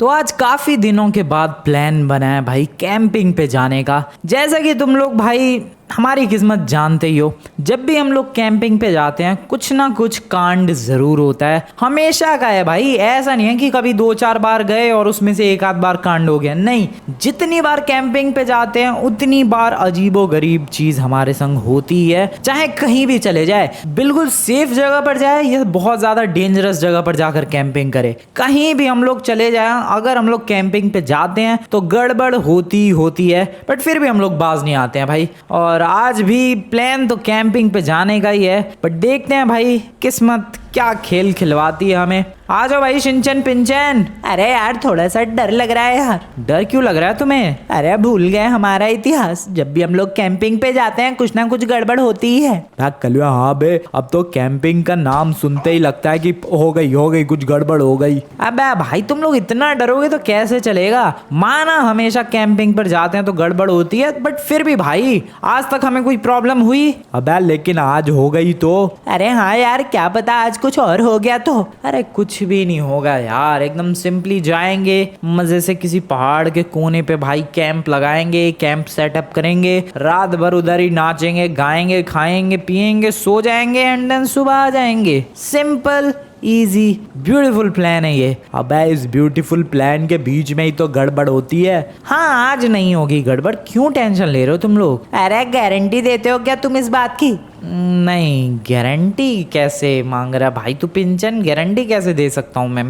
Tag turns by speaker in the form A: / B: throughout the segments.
A: तो आज काफी दिनों के बाद प्लान बना है भाई कैंपिंग पे जाने का। जैसा कि तुम लोग भाई हमारी किस्मत जानते ही हो, जब भी हम लोग कैंपिंग पे जाते हैं कुछ ना कुछ कांड जरूर होता है, हमेशा का है भाई। ऐसा नहीं है कि कभी 2-4 बार गए और उसमें से एक आध बार कांड हो गया, नहीं, जितनी बार कैंपिंग पे जाते हैं उतनी बार अजीबो गरीब चीज हमारे संग होती है। चाहे कहीं भी चले जाए, बिल्कुल सेफ जगह पर जाए या बहुत ज्यादा डेंजरस जगह पर जाकर कैंपिंग करे, कहीं भी हम लोग चले जाए, अगर हम लोग कैंपिंग पे जाते हैं तो गड़बड़ होती है। बट फिर भी हम लोग बाज नहीं आते हैं भाई। और आज भी प्लान तो कैंपिंग पे जाने का ही है, बट देखते हैं भाई किस्मत क्या खेल खिलवाती है हमें। आ जाओ भाई शिनचैन पिंचैन। अरे यार थोड़ा सा डर लग रहा है यार। डर क्यों लग रहा है तुम्हें? अरे भूल गए हमारा इतिहास, जब भी हम लोग कैंपिंग पे जाते हैं कुछ ना कुछ गड़बड़ होती ही है। कलुआ हाँ बे, अब तो कैंपिंग का नाम सुनते ही लगता है कि हो गई कुछ गड़बड़ हो गई। अबे भाई तुम लोग इतना डरोगे तो कैसे चलेगा। माना हमेशा कैंपिंग पर जाते हैं तो गड़बड़ होती है, बट फिर भी भाई आज तक हमें कोई प्रॉब्लम हुई? अबे लेकिन आज हो गई तो। अरे हाँ यार क्या पता आज कुछ और हो गया तो। अरे कुछ भी नहीं होगा यार, एकदम सिंपली जाएंगे मजे से किसी पहाड़ के कोने पे भाई कैंप लगाएंगे, कैंप सेटअप करेंगे, रात भर उधर ही नाचेंगे गाएंगे खाएंगे पिएंगे सो जाएंगे एंड देन सुबह आ जाएंगे। सिंपल इजी ब्यूटीफुल प्लान है ये। अब इस ब्यूटीफुल प्लान के बीच में ही तो गड़बड़ होती है। हाँ आज नहीं होगी गड़बड़, क्यों टेंशन ले रहे हो तुम लोग? अरे गारंटी देते हो क्या तुम इस बात की? नहीं गारंटी कैसे मांग रहा भाई तू पिंचन, गारंटी कैसे दे सकता हूँ मैं?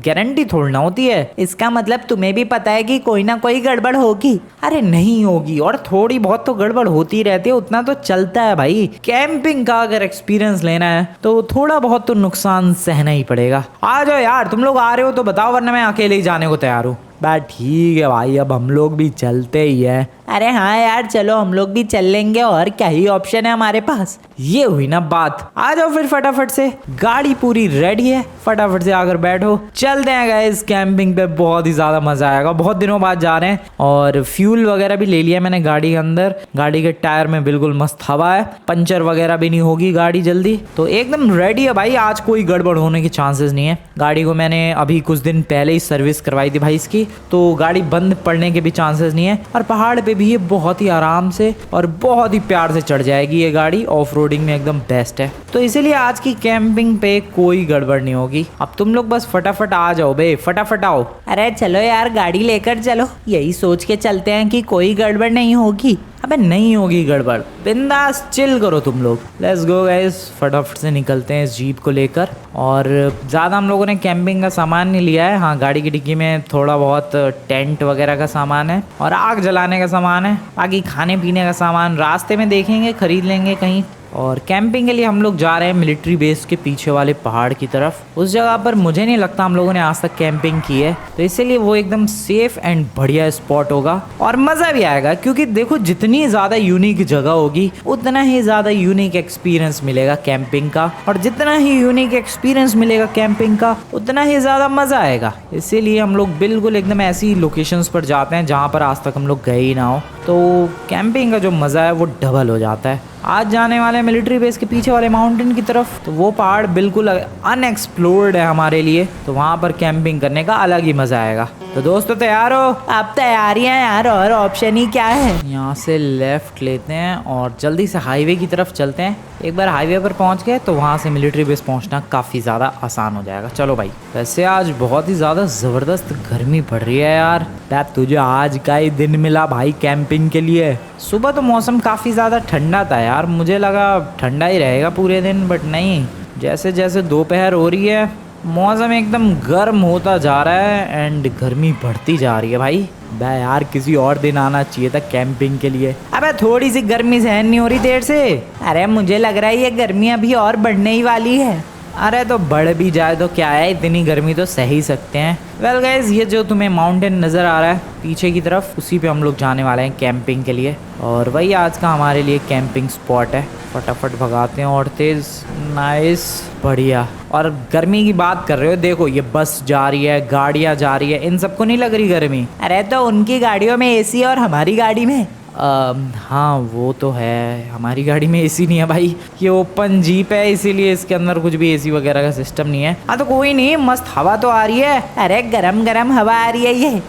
A: गारंटी थोड़ी ना होती है। इसका मतलब तुम्हें भी पता है कि कोई ना कोई गड़बड़ होगी। अरे नहीं होगी, और थोड़ी बहुत तो गड़बड़ होती रहती है, उतना तो चलता है भाई। कैंपिंग का अगर एक्सपीरियंस लेना है तो थोड़ा बहुत तो नुकसान सहना ही पड़ेगा। आ जाओ यार, तुम लोग आ रहे हो तो बताओ, वरना मैं अकेले ही जाने को तैयार हूँ। बात ठीक है भाई, अब हम लोग भी चलते ही है। अरे हाँ यार चलो हम लोग भी चल लेंगे, और क्या ही ऑप्शन है हमारे पास। ये हुई ना बात। आ जाओ फिर फटाफट से, गाड़ी पूरी रेडी है, फटाफट से आकर बैठो, चलते हैं गाइस कैंपिंग पे। बहुत ही ज्यादा मजा आएगा, बहुत दिनों बाद जा रहे हैं। और फ्यूल वगैरह भी ले लिया मैंने गाड़ी के अंदर, गाड़ी के टायर में बिल्कुल मस्त हवा है, पंचर वगैरह भी नहीं होगी गाड़ी जल्दी, तो एकदम रेडी है भाई। आज कोई गड़बड़ होने के चांसेस नहीं है। गाड़ी को मैंने अभी कुछ दिन पहले ही सर्विस करवाई थी भाई इसकी, तो गाड़ी बंद पड़ने के भी चांसेस नहीं है। और पहाड़ पे भी ये बहुत ही आराम से और बहुत ही प्यार से चढ़ जाएगी ये गाड़ी, ऑफ रोडिंग में एकदम बेस्ट है। तो इसीलिए आज की कैंपिंग पे कोई गड़बड़ नहीं होगी। अब तुम लोग बस फटाफट आ जाओ बे, फटाफट आओ। अरे चलो यार गाड़ी लेकर चलो, यही सोच के चलते हैं कि कोई गड़बड़ नहीं होगी। अबे नहीं होगी गड़बड़, बिंदास चिल करो तुम लोग। लेट्स गो गाइस, फटाफट से निकलते हैं इस जीप को लेकर। और ज़्यादा हम लोगों ने कैंपिंग का सामान नहीं लिया है। हाँ गाड़ी की डिक्की में थोड़ा बहुत टेंट वगैरह का सामान है और आग जलाने का सामान है, बाकी खाने पीने का सामान रास्ते में देखेंगे खरीद लेंगे कहीं। और कैंपिंग के लिए हम लोग जा रहे हैं मिलिट्री बेस के पीछे वाले पहाड़ की तरफ। उस जगह पर मुझे नहीं लगता हम लोगों ने आज तक कैंपिंग की है, तो इसीलिए वो एकदम सेफ एंड बढ़िया स्पॉट होगा और मज़ा भी आएगा। क्योंकि देखो जितनी ज़्यादा यूनिक जगह होगी उतना ही ज़्यादा यूनिक एक्सपीरियंस मिलेगा कैंपिंग का, और जितना ही यूनिक एक्सपीरियंस मिलेगा कैंपिंग का उतना ही ज़्यादा मज़ा आएगा। इसीलिए हम लोग बिल्कुल एकदम ऐसी लोकेशंस पर जाते हैं जहाँ पर आज तक हम लोग गए ही ना हो, तो कैंपिंग का जो मज़ा है वो डबल हो जाता है। आज जाने वाले मिलिट्री बेस के पीछे वाले माउंटेन की तरफ, तो वो पहाड़ बिल्कुल अनएक्सप्लोर्ड है हमारे लिए, तो वहाँ पर कैंपिंग करने का अलग ही मज़ा आएगा। तो दोस्तों तैयार हो? आप तैयार हैं यार, और ऑप्शन ही क्या है। यहाँ से लेफ्ट लेते हैं और जल्दी से हाईवे की तरफ चलते हैं। एक बार हाईवे पर पहुँच गए तो वहाँ से मिलिट्री बेस पहुँचना काफ़ी ज़्यादा आसान हो जाएगा। चलो भाई, वैसे आज बहुत ही ज़्यादा ज़बरदस्त गर्मी पड़ रही है यार। तुझे आज का ही दिन मिला भाई कैंपिंग के लिए। सुबह तो मौसम काफ़ी ज़्यादा ठंडा था यार, मुझे लगा ठंडा ही रहेगा पूरे दिन, बट नहीं, जैसे जैसे दोपहर हो रही है मौसम एकदम गर्म होता जा रहा है एंड गर्मी बढ़ती जा रही है भाई। बे यार किसी और दिन आना चाहिए था कैंपिंग के लिए। अबे थोड़ी सी गर्मी सहन नहीं हो रही देर से। अरे मुझे लग रहा है ये गर्मी अभी और बढ़ने ही वाली है। अरे तो बढ़ भी जाए तो क्या है, इतनी गर्मी तो सह ही सकते हैं। वेल गाइस, ये जो तुम्हें माउंटेन नज़र आ रहा है पीछे की तरफ, उसी पे हम लोग जाने वाले हैं कैंपिंग के लिए, और वही आज का हमारे लिए कैंपिंग स्पॉट है। फटाफट भगाते हैं और तेज़, नाइस, बढ़िया। और गर्मी की बात कर रहे हो, देखो ये बस जा रही है, गाड़ियाँ जा रही है, इन सबको नहीं लग रही गर्मी? अरे तो उनकी गाड़ियों में एसी और हमारी गाड़ी में हाँ वो तो है, हमारी गाड़ी में एसी नहीं है भाई, ये ओपन जीप है इसीलिए इसके अंदर कुछ भी एसी वगैरह का सिस्टम नहीं है। हाँ तो कोई नहीं, मस्त हवा तो आ रही है। अरे गरम गरम हवा आ रही है ये।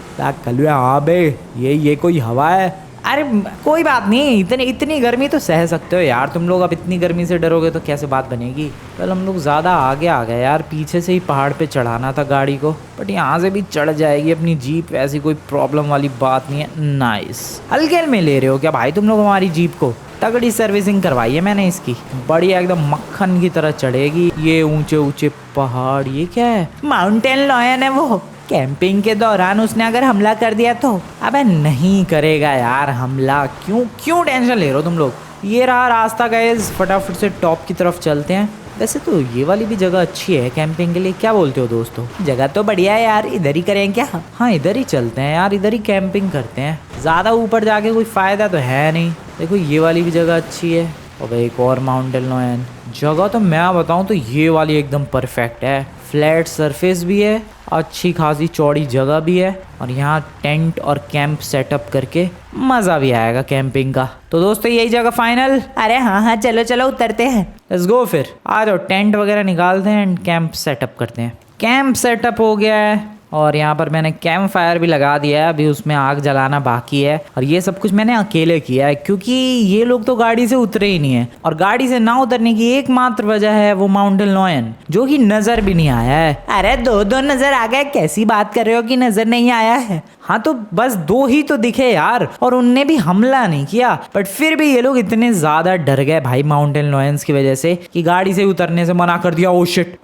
A: कलुआ हाँ बे, ये कोई हवा है? अरे कोई बात नहीं, इतनी गर्मी तो सह सकते हो यार तुम लोग। अब इतनी गर्मी से डरोगे तो कैसे बात बनेगी। कल हम लोग ज़्यादा आगे आ गए यार, पीछे से ही पहाड़ पे चढ़ाना था गाड़ी को, बट यहाँ से भी चढ़ जाएगी अपनी जीप, ऐसी कोई प्रॉब्लम वाली बात नहीं है। नाइस। हल्के में ले रहे हो क्या भाई तुम लोग हमारी जीप को? तगड़ी सर्विसिंग करवाई है मैंने इसकी, बढ़िया एकदम मक्खन की तरह चढ़ेगी। ये ऊंचे ऊंचे पहाड़, ये क्या है? माउंटेन लॉयन है वो। कैंपिंग के दौरान उसने अगर हमला कर दिया तो? अबे नहीं करेगा यार हमला, क्यों टेंशन ले रहे हो तुम लोग। ये रहा रास्ता गाइस, फटाफट से टॉप की तरफ चलते हैं। वैसे तो ये वाली भी जगह अच्छी है कैंपिंग के लिए, क्या बोलते हो दोस्तों? जगह तो बढ़िया है यार, इधर ही करें क्या? हाँ इधर ही चलते हैं यार, इधर ही कैंपिंग करते हैं। ज़्यादा ऊपर जाके कोई फ़ायदा तो है नहीं। देखो ये वाली भी जगह अच्छी है। और एक और माउंटेन लॉयन जगह तो मैं बताऊँ तो ये वाली एकदम परफेक्ट है। फ्लैट सरफेस भी है, अच्छी खासी चौड़ी जगह भी है, और यहाँ टेंट और कैंप सेटअप करके मज़ा भी आएगा कैंपिंग का। तो दोस्तों यही जगह फाइनल? अरे हाँ चलो उतरते हैं, लेट्स गो। फिर आ जाओ, टेंट वगैरह निकालते हैं एंड कैंप सेटअप करते हैं। कैंप सेटअप हो गया है और यहाँ पर मैंने कैंप फायर भी लगा दिया है, अभी उसमें आग जलाना बाकी है। और ये सब कुछ मैंने अकेले किया है क्योंकि ये लोग तो गाड़ी से उतरे ही नहीं है, और गाड़ी से ना उतरने की एकमात्र वजह है वो माउंटेन लॉयन, जो कि नजर भी नहीं आया है। अरे दो नजर आ गए, कैसी बात कर रहे हो कि नजर नहीं आया है? हाँ तो बस 2 ही तो दिखे यार, और उनने भी हमला नहीं किया, बट फिर भी ये लोग इतने ज्यादा डर गए भाई माउंटेन लॉयंस की वजह से कि गाड़ी से उतरने से मना कर दिया। ओ शिट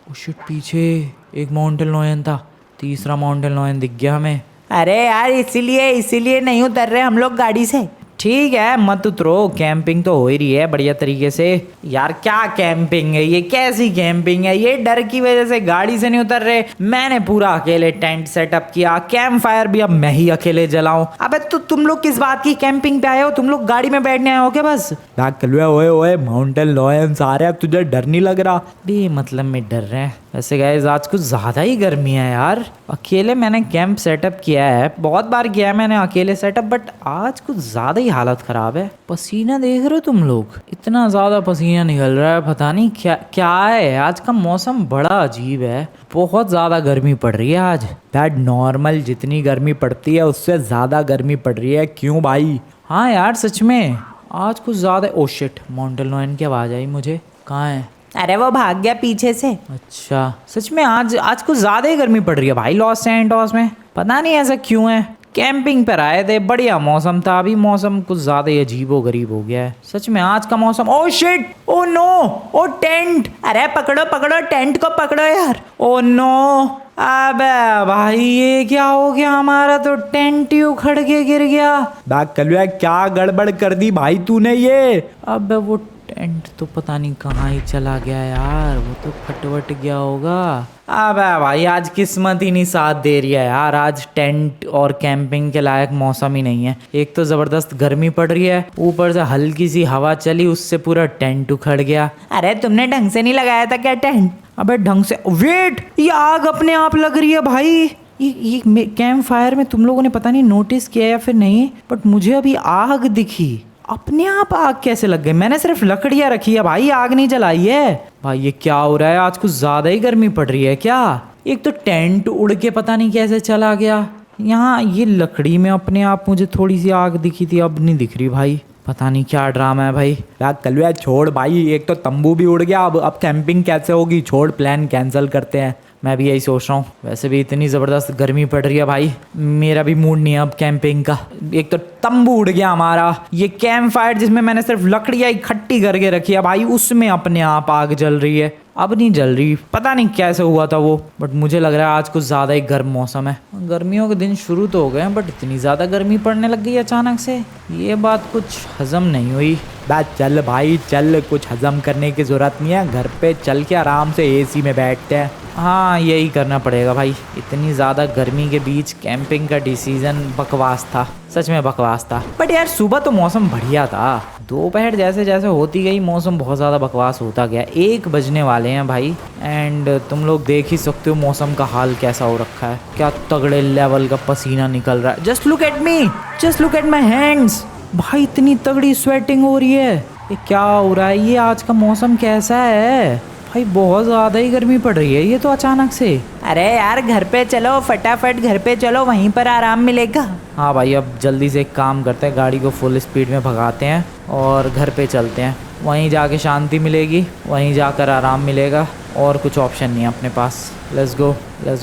A: पीछे एक माउंटेन लॉयन था, तीसरा माउंटेन लॉयन दिख गया हमें। अरे यार इसीलिए नहीं उतर रहे हम लोग गाड़ी से। ठीक है मत उतरो, कैंपिंग तो हो ही रही है बढ़िया तरीके से। यार क्या कैंपिंग है ये, कैसी कैंपिंग है ये? डर की वजह से गाड़ी से नहीं उतर रहे। मैंने पूरा अकेले टेंट सेटअप किया, कैंप फायर भी अब मैं ही अकेले जलाऊं। अबे तो तुम लोग किस बात की कैंपिंग पे आए हो? तुम लोग गाड़ी में बैठने आए हो क्या बस? ओए माउंटेन लॉयंस आ रहे हैं, तुझे डर नहीं लग रहा? बे मतलब में डर रहे हैं। वैसे गाइस आज कुछ ज़्यादा ही गर्मी है यार। अकेले मैंने कैंप सेटअप किया है, बहुत बार किया है मैंने अकेले सेटअप, बट आज कुछ ज़्यादा ही हालत ख़राब है। पसीना देख रहे हो तुम लोग, इतना ज़्यादा पसीना निकल रहा है, पता नहीं क्या है। आज का मौसम बड़ा अजीब है, बहुत ज़्यादा गर्मी पड़ रही है आज। दैट नॉर्मल जितनी गर्मी पड़ती है उससे ज़्यादा गर्मी पड़ रही है। क्यों भाई? हाँ यार सच में आज कुछ ज़्यादा। ओ शिट माउंटेन लॉयन की आवाज़ आई मुझे, कहाँ है? अरे वो भाग गया पीछे से। अच्छा सच में आज कुछ ज्यादा ही गर्मी पड़ रही है भाई लॉस सैंटोस में, पता नहीं ऐसा क्यों है। कैंपिंग पर आए थे, बढ़िया मौसम था, अभी मौसम कुछ ज्यादा ही अजीबो गरीब हो गया है सच में आज का मौसम। ओ शिट, ओ नो, ओ टेंट, अरे पकड़ो टेंट को पकड़ो यार। ओ नो, अबे भाई ये क्या हो गया? हमारा तो टेंट ही उखड़ के गिर गया। कलुआ क्या गड़बड़ कर दी भाई तूने ये? अब वो टेंट तो पता नहीं कहाँ ही चला गया यार, वो तो फटवट गया होगा। अबे भाई आज किस्मत ही नहीं साथ दे रही है यार, आज टेंट और कैंपिंग के लायक मौसम ही नहीं है। एक तो जबरदस्त गर्मी पड़ रही है, ऊपर से हल्की सी हवा चली उससे पूरा टेंट उखड़ गया। अरे तुमने ढंग से नहीं लगाया था क्या टेंट? अबे ढंग से, वेट, ये आग अपने आप लग रही है भाई। ये कैंप फायर में तुम लोगों ने पता नहीं नोटिस किया या फिर नहीं, बट मुझे अभी आग दिखी। अपने आप आग कैसे लग गई? मैंने सिर्फ लकड़ियाँ रखी है भाई, आग नहीं जलाई है। भाई ये क्या हो रहा है? आज कुछ ज्यादा ही गर्मी पड़ रही है क्या? एक तो टेंट उड़ के पता नहीं कैसे चला गया, यहाँ ये लकड़ी में अपने आप मुझे थोड़ी सी आग दिखी थी, अब नहीं दिख रही भाई, पता नहीं क्या ड्रामा है भाई। यार कलुआ छोड़ भाई, एक तो तंबू भी उड़ गया, अब कैंपिंग कैसे होगी? छोड़, प्लान कैंसिल करते हैं। मैं भी यही सोच रहा हूँ। वैसे भी इतनी ज़बरदस्त गर्मी पड़ रही है भाई, मेरा भी मूड नहीं है अब कैंपिंग का। एक तो तंबू उड़ गया हमारा, ये कैंप फायर जिसमें मैंने सिर्फ लकड़ियाँ इकट्ठी करके रखी है भाई, उसमें अपने आप आग जल रही है। अब नहीं जल रही, पता नहीं कैसे हुआ था वो, बट मुझे लग रहा है आज कुछ ज़्यादा ही गर्म मौसम है। गर्मियों के दिन शुरू तो हो गए हैं, बट इतनी ज़्यादा गर्मी पड़ने लग गई अचानक से, ये बात कुछ हजम नहीं हुई। बात चल भाई चल, कुछ हजम करने की ज़रूरत नहीं है, घर पे चल के आराम से एसी में बैठते हैं। हाँ यही करना पड़ेगा भाई, इतनी ज़्यादा गर्मी के बीच कैंपिंग का डिसीजन बकवास था, सच में बकवास था। बट यार सुबह तो मौसम बढ़िया था, दोपहर जैसे जैसे होती गई मौसम बहुत ज़्यादा बकवास होता गया। 1 बजने वाले हैं भाई, एंड तुम लोग देख ही सकते हो मौसम का हाल कैसा हो रखा है, क्या तगड़े लेवल का पसीना निकल रहा है। Just look at me, just look at my hands, भाई इतनी तगड़ी स्वेटिंग हो रही है, ये क्या हो रहा है? ये आज का मौसम कैसा है भाई? बहुत ज़्यादा ही गर्मी पड़ रही है ये तो अचानक से। अरे यार घर पे चलो, फटाफट घर पे चलो, वहीं पर आराम मिलेगा। हाँ भाई अब जल्दी से एक काम करते हैं, गाड़ी को फुल स्पीड में भगाते हैं और घर पे चलते हैं। वहीं जाके शांति मिलेगी, वहीं जाकर आराम मिलेगा, और कुछ ऑप्शन नहीं है अपने पास। लेट्स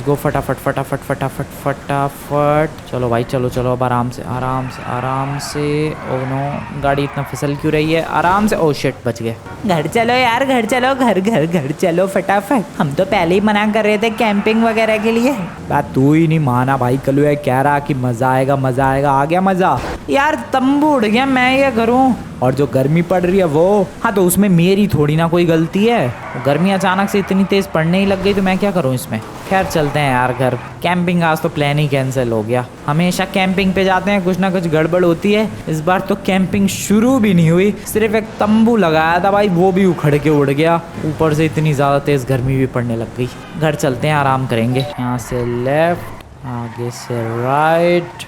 A: गो फटाफट फटाफट फटाफट फटाफट। चलो भाई चलो चलो, अब आराम से आराम से आराम से। ओह नो, गाड़ी इतना फिसल क्यों रही है? आराम से। ओह शिट, बच गए। घर चलो यार, घर चलो, घर चलो फटाफट। हम तो पहले ही मना कर रहे थे कैंपिंग वगैरह के लिए। बात तू ही नहीं माना भाई, कल ये कह रहा कि मज़ा आएगा मज़ा आएगा, आ गया मज़ा। यार तंबू उड़ गया, मैं ये करूँ? और जो गर्मी पड़ रही है वो, हाँ तो उसमें मेरी थोड़ी ना कोई गलती है। गर्मी अचानक से इतनी तेज़ पड़ने ही लग गई तो मैं क्या करूँ इसमें। खैर चलते हैं यार घर। कैंपिंग आज तो प्लान ही कैंसिल हो गया। हमेशा कैंपिंग पे जाते हैं, कुछ ना कुछ गड़बड़ होती है। इस बार तो कैंपिंग शुरू भी नहीं हुई, सिर्फ एक तंबू लगाया था भाई, वो भी उखड़ के उड़ गया। ऊपर से इतनी ज़्यादा तेज़ गर्मी भी पड़ने लग गई। घर चलते हैं, आराम करेंगे। यहाँ से लेफ्ट, आगे से राइट,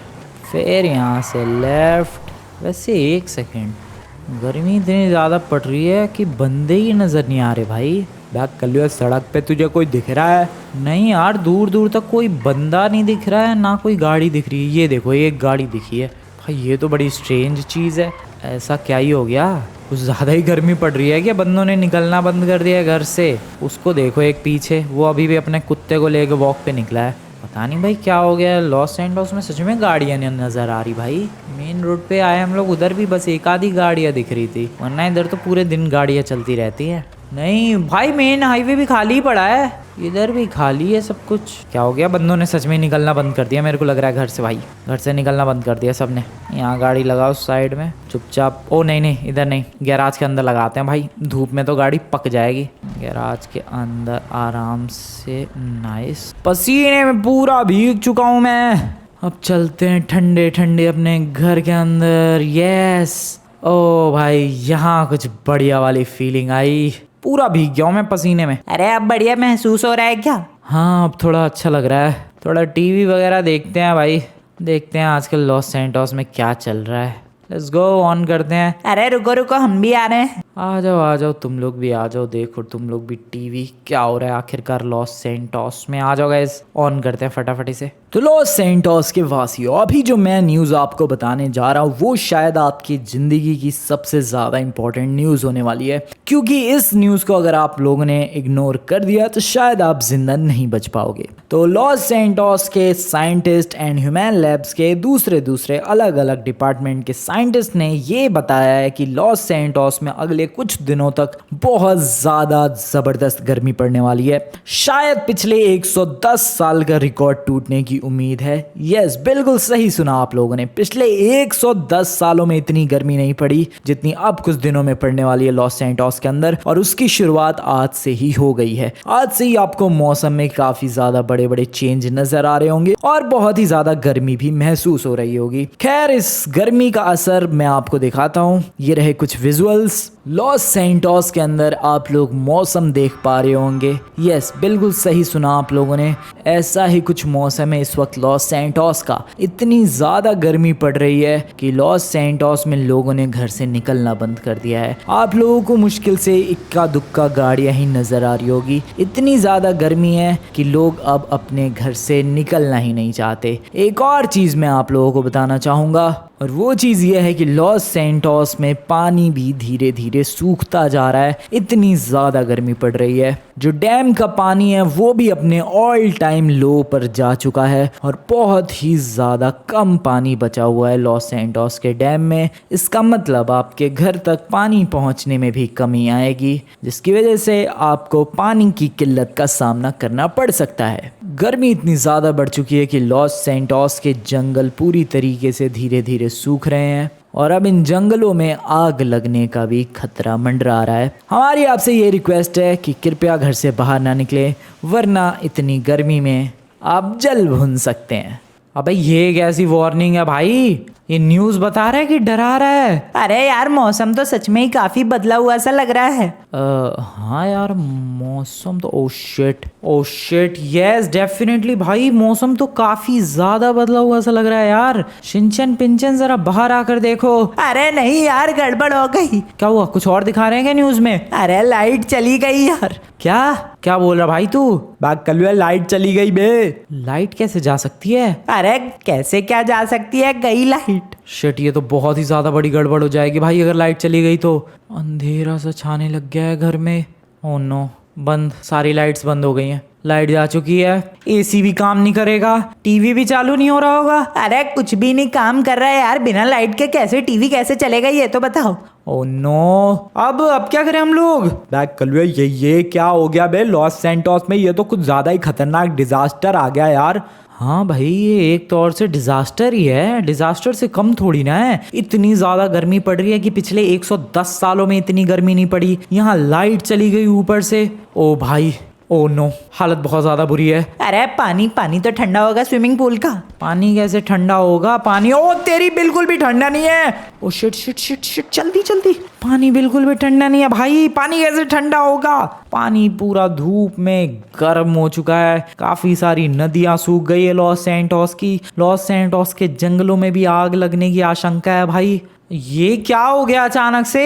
A: फिर यहाँ से लेफ्ट। वैसे एक सेकेंड, गर्मी इतनी ज़्यादा पड़ रही है कि बंदे ही नज़र नहीं आ रहे भाई। बैग कर लियो, सड़क पे तुझे कोई दिख रहा है? नहीं यार, दूर दूर तक कोई बंदा नहीं दिख रहा है, ना कोई गाड़ी दिख रही है। ये देखो, एक गाड़ी दिखी है भाई, ये तो बड़ी स्ट्रेंज चीज़ है। ऐसा क्या ही हो गया? कुछ ज़्यादा ही गर्मी पड़ रही है कि बंदों ने निकलना बंद कर दिया है घर से? उसको देखो एक पीछे, वो अभी भी अपने कुत्ते को लेकर वॉक पे निकला है। पता नहीं भाई क्या हो गया। लॉस एंजल्स में सच में गाड़ियाँ नहीं नज़र आ रही भाई। मेन रोड पे आए हम लोग, उधर भी बस एक आधी गाड़ियाँ दिख रही थी, वरना इधर तो पूरे दिन गाड़ियाँ चलती रहती है। नहीं भाई, मेन हाईवे भी खाली ही पड़ा है, इधर भी खाली है सब कुछ। क्या हो गया? बंदों ने सच में निकलना बंद कर दिया, मेरे को लग रहा है घर से भाई। घर से निकलना बंद कर दिया सबने। यहाँ गाड़ी लगाओ साइड में चुपचाप। ओ नहीं, इधर नहीं, गैराज के अंदर लगाते हैं भाई, धूप में तो गाड़ी पक जाएगी। गैराज के अंदर आराम से। नाइस, पसीने में पूरा भीग चुका हूँ मैं। अब चलते हैं ठंडे ठंडे अपने घर के अंदर। यस, ओ भाई यहाँ कुछ बढ़िया वाली फीलिंग आई। पूरा भीग गया हूँ मैं पसीने में। अरे अब बढ़िया महसूस हो रहा है क्या? हाँ अब थोड़ा अच्छा लग रहा है। थोड़ा टीवी वगैरह देखते हैं भाई, देखते हैं आजकल लॉस सैंटोस में क्या चल रहा है। लेट्स गो, ऑन करते हैं। अरे रुको रुको, हम भी आ रहे हैं। आ जाओ तुम लोग भी आ जाओ, देखो तुम लोग भी टीवी क्या हो रहा है आखिरकार लॉस सैंटोस में। आ जाओ गाइस, ऑन करते हैं फटाफट से। तो लॉस सैंटोस के वासियों, अभी जो मैं न्यूज़ आपको बताने जा रहा हूँ वो शायद आपकी ज़िंदगी की सबसे ज़्यादा इंपॉर्टेंट न्यूज़ होने वाली है, क्योंकि इस न्यूज़ को अगर आप लोगों ने इग्नोर कर दिया तो शायद आप जिंदा नहीं बच पाओगे। तो लॉस सैंटोस के साइंटिस्ट एंड ह्यूमन लैब्स के दूसरे अलग अलग डिपार्टमेंट के साइंटिस्ट ने ये बताया है कि लॉस सैंटोस में अगले कुछ दिनों तक बहुत ज़्यादा ज़बरदस्त गर्मी पड़ने वाली है। शायद पिछले 110 साल का रिकॉर्ड टूटने की उम्मीद है। यस, बिल्कुल सही सुना आप लोगों ने, पिछले 110 सालों में इतनी गर्मी नहीं पड़ी जितनी अब कुछ दिनों में पड़ने वाली है लॉस सैंटोस के अंदर, और उसकी शुरुआत आज से ही हो गई है। आज से ही आपको मौसम में काफ़ी ज़्यादा बड़े बड़े चेंज नजर आ रहे होंगे और बहुत ही ज़्यादा गर्मी भी महसूस हो रही होगी। खैर, इस गर्मी का असर मैं आपको दिखाता हूँ। ये रहे कुछ विजुअल्स। लॉस सैंटोस के अंदर आप लोग मौसम देख पा रहे होंगे। यस, बिल्कुल सही सुना आप लोगों ने, ऐसा ही कुछ मौसम है इस वक्त लॉस सैंटोस का। इतनी ज़्यादा गर्मी पड़ रही है कि लॉस सैंटोस में लोगों ने घर से निकलना बंद कर दिया है। आप लोगों को मुश्किल से इक्का दुक्का गाड़ियाँ ही नज़र आ रही होगी। इतनी ज़्यादा गर्मी है कि लोग अब अपने घर से निकलना ही नहीं चाहते। एक और चीज़ मैं आप लोगों को बताना चाहूँगा, और वो चीज़ ये है कि लॉस सैंटोस में पानी भी धीरे धीरे सूखता जा रहा है। इतनी ज़्यादा गर्मी पड़ रही है। जो डैम का पानी है वो भी अपने ऑल टाइम लो पर जा चुका है और बहुत ही ज़्यादा कम पानी बचा हुआ है लॉस सैंटोस के डैम में। इसका मतलब आपके घर तक पानी पहुंचने में भी कमी आएगी, जिसकी वजह से आपको पानी की किल्लत का सामना करना पड़ सकता है। गर्मी इतनी ज़्यादा बढ़ चुकी है कि लॉस सैंटोस के जंगल पूरी तरीके से धीरे धीरे सूख रहे हैं और अब इन जंगलों में आग लगने का भी खतरा मंडरा रहा है। हमारी आपसे ये रिक्वेस्ट है कि कृपया घर से बाहर ना निकलें, वरना इतनी गर्मी में आप जल भुन सकते हैं। अबे ये कैसी वार्निंग है भाई? ये न्यूज़ बता रहा है कि डरा रहा है?
B: अरे यार मौसम तो सच में ही काफी बदला हुआ सा लग रहा है।
A: हाँ यार मौसम तो ओ शिट यस डेफिनेटली भाई, मौसम तो काफी ज्यादा बदला हुआ सा लग रहा है यार। शिनचैन पिंचन जरा बाहर आकर देखो।
B: अरे नहीं यार गड़बड़ हो गई।
A: क्या हुआ? कुछ और दिखा रहे हैं क्या न्यूज़ में?
B: अरे लाइट चली गई यार।
A: क्या क्या बोल रहा भाई तू?
B: बात कलुआ लाइट चली गई बे।
A: लाइट कैसे जा सकती है?
B: अरे कैसे क्या जा सकती है, गई लाइट।
A: शिट ये तो बहुत ही ज्यादा बड़ी गड़बड़ हो जाएगी भाई अगर लाइट चली गई तो। अंधेरा सा छाने लग गया है घर में। ओह नो, बंद, सारी लाइट्स बंद हो गई हैं। लाइट जा चुकी है, एसी भी काम नहीं करेगा, टीवी भी चालू नहीं हो रहा होगा।
B: अरे कुछ भी नहीं काम कर रहा है यार, बिना लाइट के कैसे टीवी कैसे चलेगा ये तो बताओ।
A: ओह नो, अब क्या करें हम लोग?
B: बैक कलुआ ये क्या हो गया बे लॉस सैंटोस में? ये तो कुछ ज्यादा ही खतरनाक डिजास्टर आ गया यार।
A: हाँ भाई ये एक तौर से डिजास्टर ही है, डिजास्टर से कम थोड़ी ना है। इतनी ज्यादा गर्मी पड़ रही है कि पिछले 110 सालों में इतनी गर्मी नहीं पड़ी। यहाँ लाइट चली गई ऊपर से। ओ भाई, ओ नो, हालत बहुत ज्यादा बुरी है।
B: अरे पानी तो ठंडा होगा स्विमिंग पूल का।
A: पानी कैसे ठंडा होगा? पानी ओ तेरी बिल्कुल भी ठंडा नहीं है। ओ शिट जल्दी, पानी बिल्कुल भी ठंडा नहीं है भाई। पानी कैसे ठंडा होगा? पानी पूरा धूप में गर्म हो चुका है। काफी सारी नदियां सूख गई है लॉस सैंटोस की। लॉस सैंटोस के जंगलों में भी आग लगने की आशंका है भाई। ये क्या हो गया अचानक से?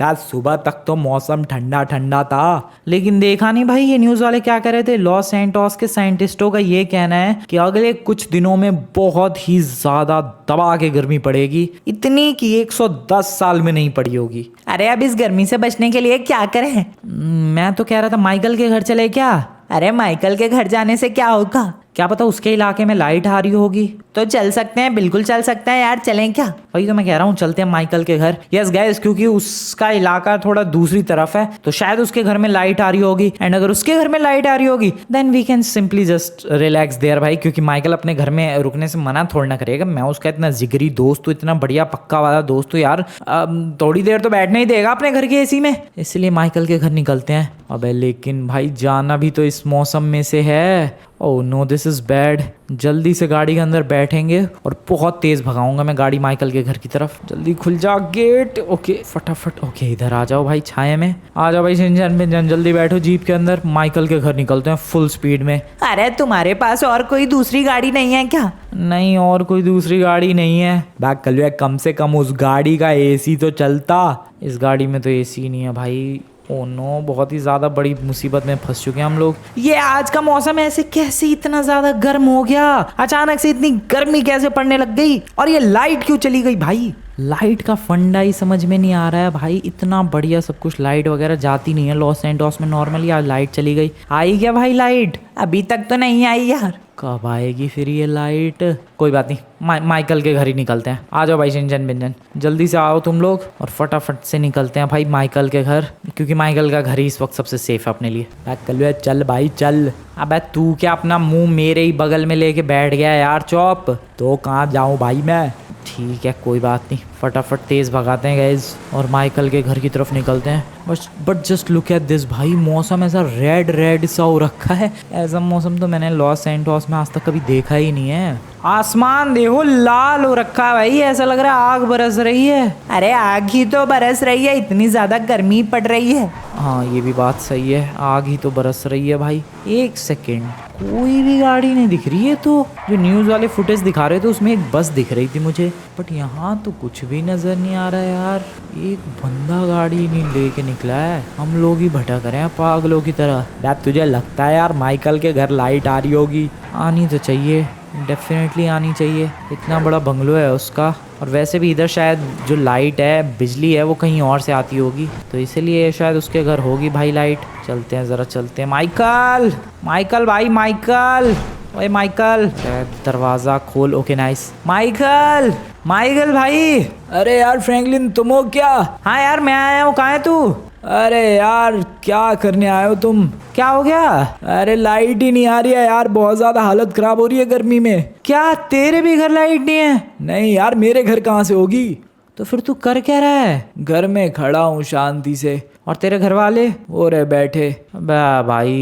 B: यार सुबह तक तो मौसम ठंडा ठंडा था,
A: लेकिन देखा नहीं भाई ये न्यूज़ वाले क्या कर रहे थे। लॉस सैंटोस के साइंटिस्टों का ये कहना है कि अगले कुछ दिनों में बहुत ही ज्यादा दबा के गर्मी पड़ेगी, इतनी कि 110 साल में नहीं पड़ी होगी।
B: अरे अब इस गर्मी से बचने के लिए क्या करें?
A: मैं तो कह रहा था माइकल के घर चले क्या?
B: अरे माइकल के घर जाने से क्या होगा?
A: क्या पता उसके इलाके में लाइट आ रही होगी।
B: तो चल सकते हैं, बिल्कुल चल सकते हैं यार, चलें क्या?
A: वही तो मैं कह रहा हूँ, चलते हैं माइकल के घर। यस गाइस, क्योंकि उसका इलाका थोड़ा दूसरी तरफ है तो शायद उसके घर में लाइट आ रही होगी। एंड अगर उसके घर में लाइट आ रही होगी then we can simply just relax there भाई, क्योंकि माइकल अपने घर में रुकने से मना थोड़ा ना करेगा। मैं उसका इतना जिगरी दोस्त हूँ, इतना बढ़िया पक्का वाला दोस्त हूँ यार, थोड़ी देर तो बैठने ही देगा अपने घर के एसी में। इसलिए माइकल के घर निकलते हैं। अबे लेकिन भाई जाना भी तो इस मौसम में से है। Oh no this is bad. जल्दी से गाड़ी के अंदर बैठेंगे और बहुत तेज भगाऊंगा मैं गाड़ी माइकल के घर की तरफ। जल्दी खुल जा गेट। ओके फटाफट, ओके इधर आ जाओ भाई, छाये में आ जाओ भाई। शिनचैन पिंचन जल्दी बैठो जीप के अंदर, माइकल के घर निकलते हैं फुल स्पीड में।
B: अरे तुम्हारे पास और कोई दूसरी गाड़ी नहीं है क्या?
A: नहीं और कोई दूसरी गाड़ी नहीं है।
B: बैक कल कम से कम उस गाड़ी का एसी तो चलता।
A: इस गाड़ी में तो एसी नहीं है भाई। ओह नो, बहुत ही ज्यादा बड़ी मुसीबत में फंस चुके हैं हम लोग।
B: ये आज का मौसम ऐसे कैसे इतना ज्यादा गर्म हो गया? अचानक से इतनी गर्मी कैसे पड़ने लग गई? और ये लाइट क्यों चली गई भाई?
A: लाइट का फंडा ही समझ में नहीं आ रहा है भाई। इतना बढ़िया सब कुछ, लाइट वगैरह जाती नहीं है लॉस सैंटोस में नॉर्मली। आज लाइट चली गई। आई क्या भाई लाइट?
B: अभी तक तो नहीं आई यार।
A: कब आएगी फिर ये लाइट? कोई बात नहीं, माइकल के घर ही निकलते हैं। आ जाओ भाई शिनचैन पिंचन, जल्दी से आओ तुम लोग और फटाफट से निकलते हैं भाई माइकल के घर, क्योंकि माइकल का घर ही इस वक्त सबसे सेफ है अपने लिए।
B: कल चल भाई चल।
A: अबे तू क्या अपना मुंह मेरे ही बगल में लेके बैठ गया यार चौप।
B: तो कहाँ जाऊँ भाई मैं?
A: ठीक है कोई बात नहीं, फटाफट तेज भगाते हैं गाइज और माइकल के घर की तरफ निकलते हैं। But just look at this भाई, मौसम ऐसा रेड सा हो रखा है। ऐसा मौसम तो मैंने लॉस सैंटोस में आज तक कभी देखा ही नहीं है। आसमान देखो लाल हो रखा है भाई, ऐसा लग रहा है आग बरस रही है।
B: अरे आग ही तो बरस रही है, इतनी ज्यादा गर्मी पड़ रही है।
A: हाँ ये भी बात सही है, आग ही तो बरस रही है भाई। एक सेकेंड, कोई भी गाड़ी नहीं दिख रही है। तो जो न्यूज़ वाले फुटेज दिखा रहे थे उसमें एक बस दिख रही थी मुझे, बट यहाँ तो कुछ भी नजर नहीं आ रहा है यार। एक बंदा गाड़ी नहीं लेके निकला है, हम लोग ही भटक रहे हैं पागलों की तरह।
B: यार तुझे लगता है यार माइकल के घर लाइट आ रही होगी?
A: आनी तो चाहिए, डेफिनेटली आनी चाहिए, इतना बड़ा बंगलो है उसका। और वैसे भी इधर शायद जो लाइट है, बिजली है, वो कहीं और से आती होगी, तो इसीलिए शायद उसके घर होगी भाई लाइट। चलते हैं ज़रा, चलते हैं। माइकल भाई, माइकल, ओए माइकल, दरवाज़ा खोल। Okay nice. माइकल भाई।
B: अरे यार फ्रैंकलिन तुम हो क्या?
A: हाँ यार मैं आया हूँ, कहाँ है तू?
B: अरे यार क्या करने आए हो तुम?
A: क्या हो गया?
B: अरे लाइट ही नहीं आ रही है यार, बहुत ज्यादा हालत खराब हो रही है गर्मी में।
A: क्या तेरे भी घर लाइट नहीं है?
B: नहीं यार, मेरे घर कहाँ से होगी?
A: तो फिर तू कर क्या रहा है?
B: घर में खड़ा हूँ शांति से,
A: और तेरे घर वाले वो रहे बैठे। अबे भाई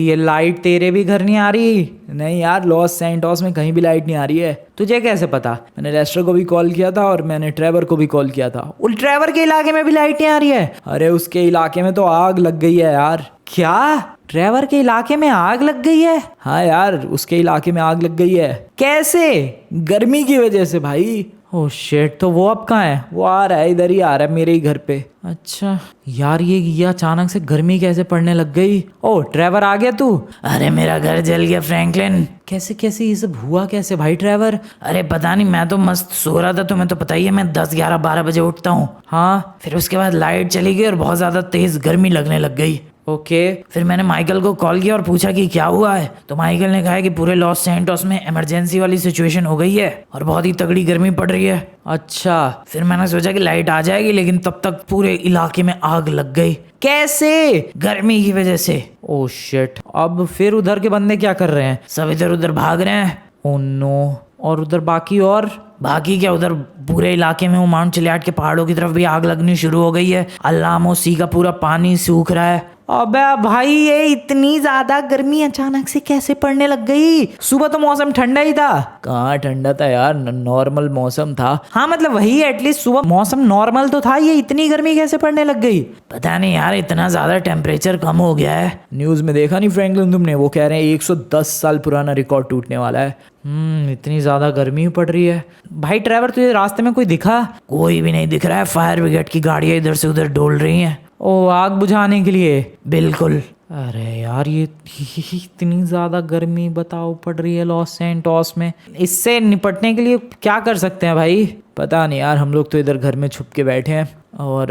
A: ये लाइट तेरे भी घर नहीं आ रही?
B: नहीं यार, लॉस सैंटोस में कहीं भी लाइट नहीं आ रही है।
A: तुझे कैसे पता?
B: मैंने लेस्टर को भी कॉल किया था और मैंने ट्रेवर को भी कॉल किया था।
A: उल ट्रेवर के इलाके में भी लाइट नहीं आ रही है?
B: अरे उसके इलाके में तो आग लग गई है यार।
A: क्या? ट्रेवर के इलाके में आग लग गई है?
B: हाँ यार, उसके इलाके में आग लग गई है।
A: कैसे?
B: गर्मी की वजह से भाई।
A: ओह शिट, तो वो अब कहाँ है?
B: वो आ रहा है, इधर ही आ रहा है मेरे ही घर पे।
A: अच्छा यार, ये अचानक से गर्मी कैसे पड़ने लग गई? ओह ट्रेवर आ गया तू? अरे मेरा घर जल गया फ्रैंकलिन। कैसे कैसे ये सब हुआ कैसे भाई ट्रेवर? अरे पता नहीं, मैं तो मस्त सो रहा था, तुम्हें तो पता ही है मैं 10 11 12 बजे उठता हूँ। हाँ, फिर उसके बाद लाइट चली गई और बहुत ज्यादा तेज गर्मी लगने लग गई। ओके, फिर मैंने माइकल को कॉल किया और पूछा कि क्या हुआ है, तो माइकल ने कहा कि पूरे लॉस सैंटोस में इमरजेंसी वाली सिचुएशन हो गई है और बहुत ही तगड़ी गर्मी पड़ रही है। अच्छा, फिर मैंने सोचा कि लाइट आ जाएगी, लेकिन तब तक पूरे इलाके में आग लग गई। कैसे? गर्मी की वजह से। ओह शिट, अब फिर उधर के बंदे क्या कर रहे हैं? सब इधर उधर भाग रहे हैं। ओह नो, और उधर बाकी क्या, उधर पूरे इलाके में वो माउंट चिलियाड के पहाड़ों की तरफ भी आग लगनी शुरू हो गई है। अल्लामो सी का पूरा पानी सूख रहा है।
B: अबे भाई, ये इतनी ज्यादा गर्मी अचानक से कैसे पड़ने लग गई? सुबह तो मौसम ठंडा ही था।
A: कहाँ ठंडा था यार, नॉर्मल मौसम था।
B: हाँ मतलब वही, एटलीस्ट सुबह मौसम नॉर्मल तो था, ये इतनी गर्मी कैसे पड़ने लग गई?
A: पता नहीं यार, इतना ज्यादा टेम्परेचर कम हो गया है।
B: न्यूज में देखा नहीं फ्रैंकलिन तुमने? वो कह रहे हैं 110 साल पुराना रिकॉर्ड टूटने वाला है।
A: इतनी ज्यादा गर्मी पड़ रही है। भाई ट्रेवर, तुझे रास्ते में कोई दिखा? कोई भी नहीं दिख रहा है। फायर ब्रिगेड की गाड़ियां इधर से उधर डोल रही हैं।
B: ओ, आग बुझाने के लिए?
A: बिल्कुल।
B: अरे यार, ये इतनी ज्यादा गर्मी बताओ पड़ रही है लॉस सैंटोस में। इससे निपटने के लिए क्या कर सकते हैं भाई? पता नहीं यार, हम लोग तो इधर घर में छुप के बैठे हैं और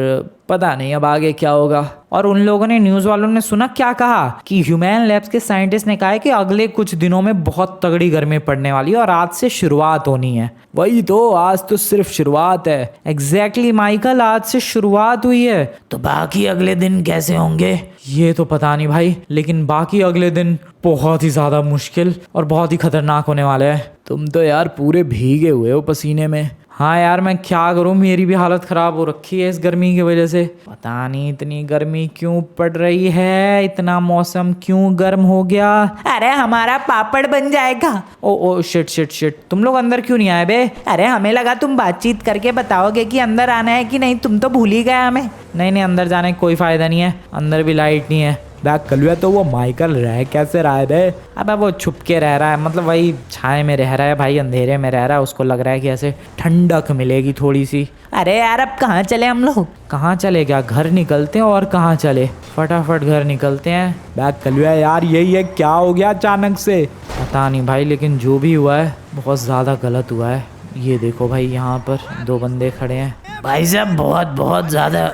B: पता नहीं अब आगे क्या होगा।
A: और उन लोगों ने, न्यूज वालों ने सुना क्या कहा कि ह्यूमन लैब्स के साइंटिस्ट ने कहा है कि अगले कुछ दिनों में बहुत तगड़ी गर्मी पड़ने वाली है और आज से शुरुआत होनी है।
B: वही तो, आज तो सिर्फ शुरुआत है।
A: एग्जैक्टली माइकल, आज से शुरुआत हुई है। तो बाकी अगले दिन कैसे होंगे
B: ये तो पता नहीं भाई, लेकिन बाकी अगले दिन बहुत ही ज्यादा मुश्किल और बहुत ही खतरनाक होने वाले हैं। तुम तो यार पूरे भीगे हुए हो पसीने में।
A: हाँ यार, मैं क्या करूँ, मेरी भी हालत खराब हो रखी है इस गर्मी की वजह से। पता नहीं इतनी गर्मी क्यों पड़ रही है, इतना मौसम क्यों गर्म हो गया।
B: अरे हमारा पापड़ बन जाएगा।
A: ओ शिट, तुम लोग अंदर क्यों नहीं आए बे?
B: अरे हमें लगा तुम बातचीत करके बताओगे कि अंदर आना है कि नहीं, तुम तो भूल ही गए हमें।
A: नहीं, अंदर जाने का कोई फायदा नहीं है, अंदर भी लाइट नहीं है।
B: बैक कलुआ, तो वो माइकल रह कैसे रहा है बे?
A: अब वो छुप के रह रहा है, मतलब वही छाए में रह रहा है भाई, अंधेरे में रह रहा है। उसको लग रहा है कि ऐसे ठंडक मिलेगी थोड़ी सी।
B: अरे यार, अब कहाँ चले हम लोग?
A: कहाँ चले क्या, घर निकलते हैं। और कहाँ चले, फटाफट घर निकलते हैं।
B: बैक कलुआ यार, यही है, क्या हो गया अचानक से?
A: पता नहीं भाई, लेकिन जो भी हुआ है बहुत ज़्यादा गलत हुआ है। ये देखो भाई, यहाँ पर 2 बंदे खड़े हैं। भाई साहब, बहुत ज़्यादा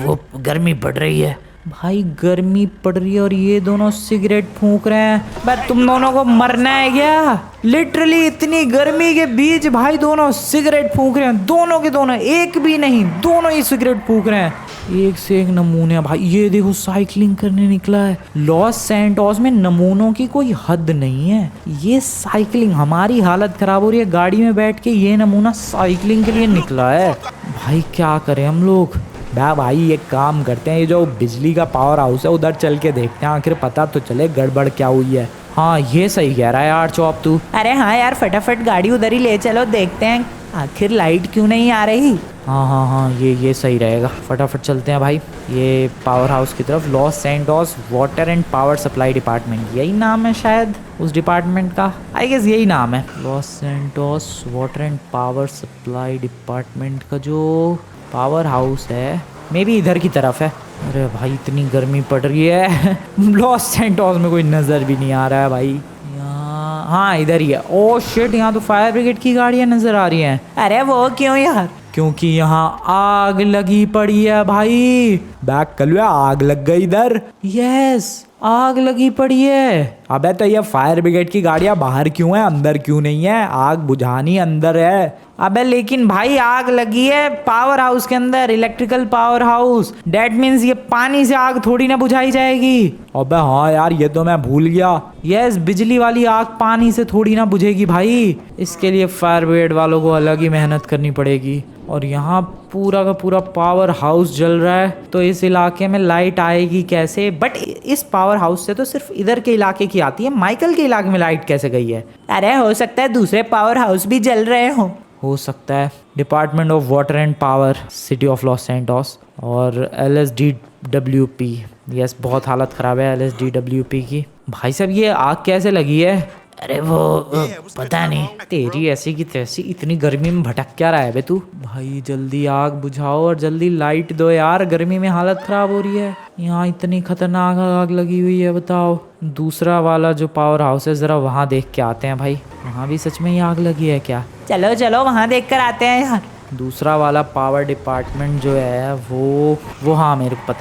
A: वो गर्मी पड़ रही है।
B: भाई गर्मी पड़ रही है और ये दोनों सिगरेट फूंक रहे हैं। भाई तुम दोनों को मरना है क्या? लिटरली इतनी गर्मी के बीच भाई दोनों सिगरेट फूंक रहे हैं। दोनों के दोनों, एक भी नहीं, दोनों ही सिगरेट फूंक रहे हैं। एक से एक नमूने भाई। ये देखो, साइकिलिंग करने निकला है। लॉस सैंटोस में नमूनों की कोई हद नहीं है। ये साइकिलिंग, हमारी हालत खराब हो रही है, गाड़ी में बैठ के ये नमूना साइकिलिंग के लिए निकला है। भाई क्या करें हम लोग? भाई एक काम करते हैं, ये जो बिजली का पावर हाउस है उधर चल के देखते हैं, आखिर पता तो चले गड़बड़ क्या हुई है।
A: हाँ, ये सही कह रहा है यार चौप तू।
B: अरे हाँ यार, फटाफट गाड़ी उधर ही ले चलो, देखते हैं आखिर लाइट क्यों नहीं आ रही।
A: हाँ, ये सही रहेगा। फटाफट चलते हैं भाई, ये पावर हाउस की तरफ। Los Santos water and power supply department, यही नाम है शायद उस डिपार्टमेंट का। आई गेस यही नाम है, Los Santos water and power supply department का जो पावर हाउस है, मे बी इधर की तरफ है। अरे भाई, इतनी गर्मी पड़ रही है लॉस सैंटोस में कोई नज़र भी नहीं आ रहा है भाई। यहाँ, हाँ इधर ही है। ओह शिट, यहाँ तो फायर ब्रिगेड की गाड़ियाँ नज़र आ रही हैं।
B: अरे वो क्यों यार?
A: क्योंकि यहाँ आग लगी पड़ी है भाई।
B: बैक कलुआ, आग लग गई इधर।
A: यस, आग लगी पड़ी है।
B: अबे तो ये फायर ब्रिगेड की गाड़ियां बाहर क्यों है, अंदर क्यों नहीं है? आग बुझानी अंदर है।
A: अबे लेकिन भाई, आग लगी है पावर हाउस के अंदर, electrical power house. That means ये पानी से आग थोड़ी ना बुझाई जाएगी।
B: अबे हाँ यार, ये तो मैं भूल गया।
A: यस, बिजली वाली आग पानी से थोड़ी ना बुझेगी भाई। इसके लिए फायर ब्रिगेड वालों को अलग ही मेहनत करनी पड़ेगी।
B: और यहाँ पूरा का पूरा पावर हाउस जल रहा है, तो इस इलाके में लाइट आएगी कैसे? बट इस पावर हाउस से तो सिर्फ इधर के इलाके की आती है, माइकल के इलाके में लाइट कैसे गई है?
A: अरे हो सकता है दूसरे पावर हाउस भी जल रहे हो
B: सकता है। Department of water and power, city of Los Santos और LSDWP। यस, बहुत हालत ख़राब है LSDWP की। भाई साहब ये आग कैसे लगी है?
A: अरे वो पता नहीं।
B: तेरी ऐसी की तैसी, इतनी गर्मी में भटक क्या रहा है बे तू? भाई जल्दी आग बुझाओ और जल्दी लाइट दो यार, गर्मी में हालत ख़राब हो रही है। यहाँ इतनी खतरनाक आग लगी हुई है, बताओ। दूसरा वाला जो पावर हाउस है ज़रा वहाँ देख के आते हैं भाई, वहाँ भी सच में ही आग लगी है क्या?
A: चलो चलो वहाँ देख कर आते हैं यार।
B: दूसरा वाला पावर डिपार्टमेंट जो है वो हाँ मेरे को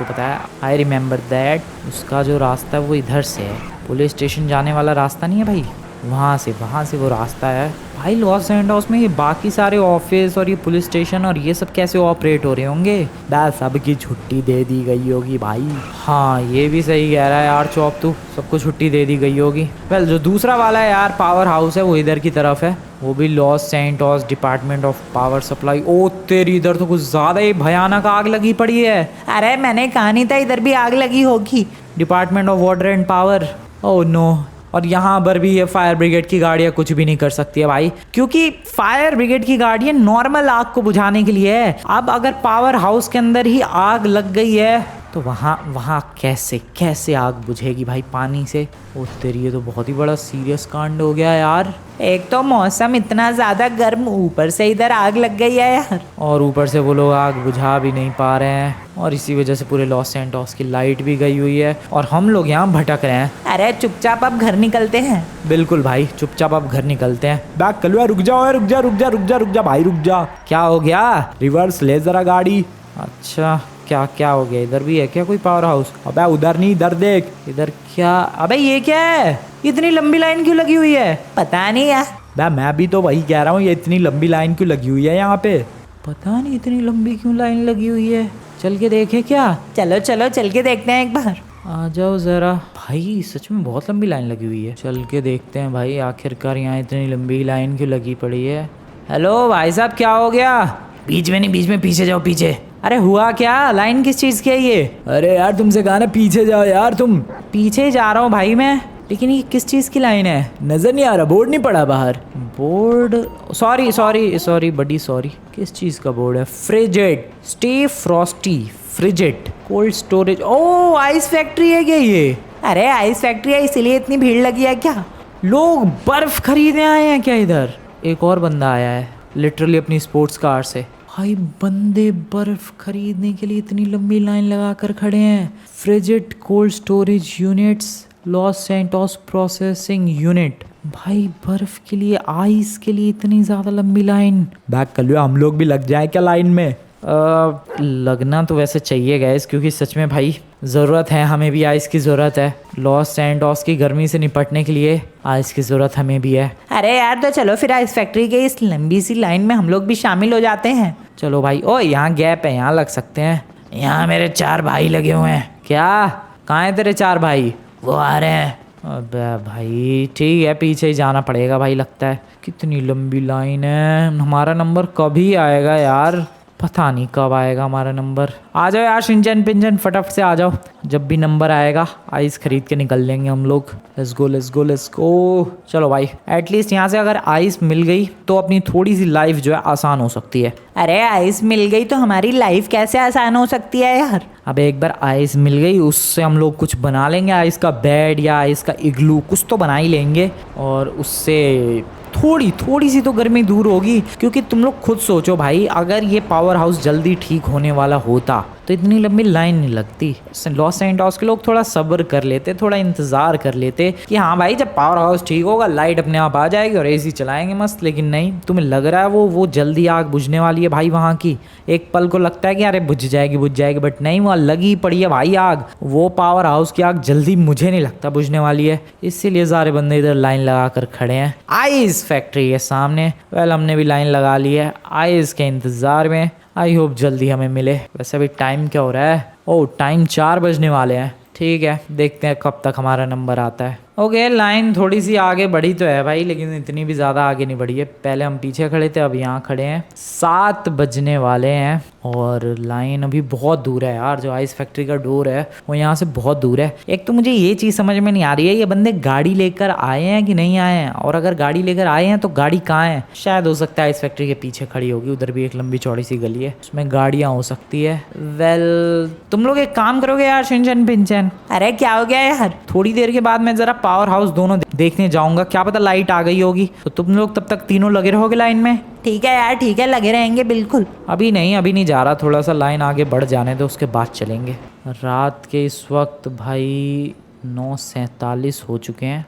B: पता है, आई रिमेंबर दैट। उसका जो रास्ता है वो इधर से है, पुलिस स्टेशन जाने वाला रास्ता नहीं है भाई, वहाँ से वो रास्ता है। भाई लॉस सैंटोस में ये बाकी सारे ऑफिस और ये पुलिस स्टेशन और ये सब कैसे ऑपरेट हो रहे होंगे? बस सबकी छुट्टी दे दी गई होगी भाई। हाँ ये भी सही कह रहा है यार चौप, तू सबको छुट्टी दे दी गई होगी। वेल जो दूसरा वाला है यार पावर हाउस है वो इधर की तरफ है, वो भी Los Santos department of power supply. ओ तेरी, इधर तो कुछ ज़्यादा ही भयानक आग लगी पड़ी है।
A: अरे मैंने कहा नहीं था इधर भी आग लगी होगी।
B: Department of water and power. Oh no. और यहाँ पर भी ये फायर ब्रिगेड की गाड़ियाँ कुछ भी नहीं कर सकती है भाई, क्योंकि फायर ब्रिगेड की गाड़ियाँ नॉर्मल आग को बुझाने के लिए है। अब अगर पावर हाउस के अंदर ही आग लग गई है तो वहाँ कैसे आग बुझेगी भाई पानी से? ओ तेरी, ये तो बहुत ही बड़ा सीरियस कांड हो गया यार।
A: एक तो मौसम इतना ज़्यादा गर्म, ऊपर से इधर आग लग गई है यार।
B: और ऊपर से वो लोग आग बुझा भी नहीं पा रहे हैं, और इसी वजह से पूरे लॉस सैंटोस की लाइट भी गई हुई है और हम लोग यहाँ भटक रहे हैं।
A: अरे चुपचाप अब घर निकलते हैं।
B: बिल्कुल भाई, चुपचाप अब घर निकलते हैं। बैक कलवा, रुक जा भाई, रुक जा। क्या हो गया? रिवर्स ले जरा गाड़ी। अच्छा क्या हो गया? इधर भी है क्या कोई पावर हाउस? अबे उधर नहीं, इधर देख। इधर क्या? अबे ये क्या है? इतनी लंबी लाइन क्यों लगी हुई है?
A: पता नहीं यार।
B: बे मैं भी तो वही कह रहा हूँ, ये इतनी लंबी लाइन क्यों लगी हुई है यहाँ पे? पता नहीं इतनी लंबी क्यों लाइन लगी हुई है। चल के देखे क्या?
A: चलो चल के देखते हैं एक बार।
B: आ जाओ जरा। भाई सच में बहुत लंबी लाइन लगी हुई है, चल के देखते हैं भाई आखिरकार यहाँ इतनी लंबी लाइन क्यों लगी पड़ी है। हेलो भाई साहब, क्या हो गया?
A: बीच में पीछे जाओ, पीछे।
B: अरे हुआ क्या? लाइन किस चीज़ की है ये?
A: अरे यार तुमसे कहा ना पीछे जाओ यार। तुम
B: पीछे ही जा रहा हूँ भाई मैं, लेकिन ये किस चीज़ की लाइन है?
A: नजर नहीं आ रहा, बोर्ड नहीं पड़ा बाहर?
B: बोर्ड, सॉरी बड़ी सॉरी। किस चीज़ का बोर्ड है? फ्रिजेट, स्टे फ्रॉस्टी, फ्रिजेट, कोल्ड स्टोरेज। ओ आइस फैक्ट्री है क्या ये?
A: अरे आइस फैक्ट्री है इसीलिए इतनी भीड़ लगी है क्या?
B: लोग बर्फ खरीदने आए हैं क्या इधर? एक और बंदा आया है लिटरली अपनी स्पोर्ट्स कार से। भाई बंदे बर्फ खरीदने के लिए इतनी लंबी लाइन लगा कर खड़े हैं। Frigid cold storage units, Los Santos processing unit. भाई बर्फ के लिए, आइस के लिए इतनी ज़्यादा लंबी लाइन। बैक कर लो, हम लोग भी लग जाए क्या लाइन में? लगना तो वैसे चाहिए गैस, क्योंकि सच में भाई ज़रूरत है, हमें भी आइस की ज़रूरत है। लॉस सैंटोस की गर्मी से निपटने के लिए आइस की ज़रूरत हमें भी है।
A: अरे यार तो चलो फिर आइस फैक्ट्री के इस लंबी सी लाइन में हम लोग भी शामिल हो जाते हैं।
B: चलो भाई। ओ यहाँ गैप है, यहाँ लग सकते हैं।
A: यहाँ मेरे 4 भाई लगे हुए हैं।
B: क्या? कहाँ हैं तेरे 4 भाई?
A: वो आ रहे हैं।
B: अबे भाई ठीक है, पीछे ही जाना पड़ेगा भाई लगता है। कितनी लंबी लाइन है, हमारा नंबर कभी आएगा यार? पता नहीं कब आएगा हमारा नंबर। आ जाओ यार शिनचैन पिंचन, फटाफट से आ जाओ, जब भी नंबर आएगा आइस खरीद के निकल लेंगे हम लोग। Let's go. चलो भाई, एटलीस्ट यहाँ से अगर आइस मिल गई तो अपनी थोड़ी सी लाइफ जो है आसान हो सकती है।
A: अरे आइस मिल गई तो हमारी लाइफ कैसे आसान हो सकती है यार?
B: अब एक बार आइस मिल गई, उससे हम लोग कुछ बना लेंगे, आइस का बेड या आइस का इग्लू कुछ तो बना ही लेंगे, और उससे थोड़ी सी तो गर्मी दूर होगी। क्योंकि तुम लोग खुद सोचो भाई, अगर ये पावर हाउस जल्दी ठीक होने वाला होता तो इतनी लंबी लाइन नहीं लगती। लॉस सैंटोस के लोग थोड़ा सब्र कर लेते, थोड़ा इंतज़ार कर लेते कि हाँ भाई जब पावर हाउस ठीक होगा लाइट अपने आप आ जाएगी और एसी चलाएंगे मस्त। लेकिन नहीं, तुम्हें लग रहा है वो जल्दी आग बुझने वाली है भाई वहाँ की। एक पल को लगता है कि अरे बुझ जाएगी, बट नहीं, वहाँ लगी पड़ी है भाई आग। वो पावर हाउस की आग जल्दी मुझे नहीं लगता बुझने वाली है, इसीलिए सारे बंदे इधर लाइन लगा कर खड़े हैं आइस फैक्ट्री के सामने। वेल हमने भी लाइन लगा ली है आइस के इंतज़ार में। आई होप जल्दी हमें मिले। वैसे अभी टाइम क्या हो रहा है? ओह टाइम 4 बजने वाले हैं। ठीक है, देखते हैं कब तक हमारा नंबर आता है।
A: ओके लाइन थोड़ी सी आगे बढ़ी तो है भाई, लेकिन इतनी भी ज़्यादा आगे नहीं बढ़ी है। पहले हम पीछे खड़े थे, अब यहाँ खड़े हैं। 7 बजने वाले हैं और लाइन अभी बहुत दूर है यार। जो आइस फैक्ट्री का डोर है वो यहाँ से बहुत दूर है। एक तो मुझे ये चीज़ समझ में नहीं आ रही है, ये बंदे गाड़ी लेकर आए हैं कि नहीं आए हैं, और अगर गाड़ी लेकर आए हैं तो गाड़ी कहाँ है। शायद हो सकता है आइस फैक्ट्री के पीछे खड़ी होगी, उधर भी एक लंबी चौड़ी सी गली है, उसमें गाड़ियाँ हो सकती है। वेल तुम लोग एक काम करोगे यार शिनचैन पिनचैन? अरे क्या हो गया यार, थोड़ी देर के बाद मैं जरा पावर हाउस दोनों देखने जाऊंगा, क्या पता लाइट आ गई होगी, तो तुम लोग तब तक तीनों लगे रहोगे लाइन में। ठीक है यार, ठीक है, लगे रहेंगे बिल्कुल। अभी नहीं जा रहा, थोड़ा सा लाइन आगे बढ़ जाने दो, उसके बाद चलेंगे। रात के इस वक्त भाई 9:47 हो चुके हैं